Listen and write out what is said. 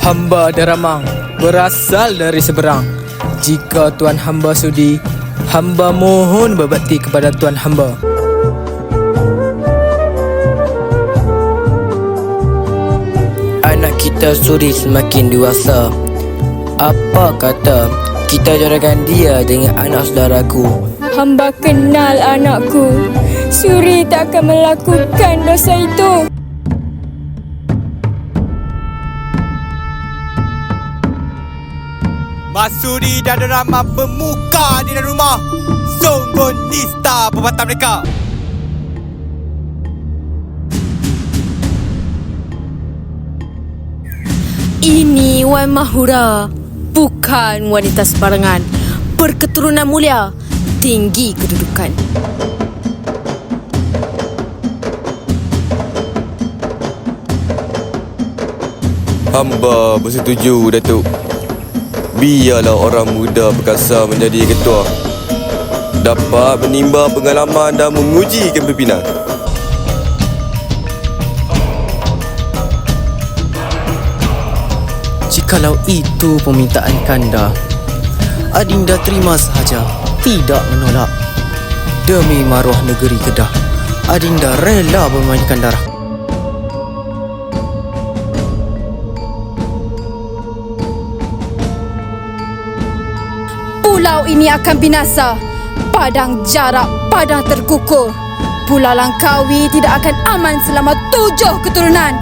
Hamba Daramang berasal dari seberang. Jika tuan hamba sudi, hamba mohon berbakti kepada tuan hamba. Anak kita suri semakin dewasa. Apa kata kita jodohkan dia dengan anak saudaraku? Hamba kenal anakku. Suri tak akan melakukan dosa itu. Masudi dan Daramang bermuka di dalam rumah. Sungguh nista perbuatan mereka. Ini Wan Mahura, bukan wanita sembarangan. Berketurunan mulia, tinggi kedudukan. Hamba bersetuju, Datuk. Biarlah orang muda perkasa menjadi ketua. Dapat menimba pengalaman dan menguji kepimpinan. Jikalau itu permintaan Kanda, Adinda terima sahaja, tidak menolak. Demi maruah negeri Kedah, Adinda rela bermainkan darah. Pulau ini akan binasa. Padang jarak, padang terkukur. Pulau Langkawi tidak akan aman selama 7 keturunan.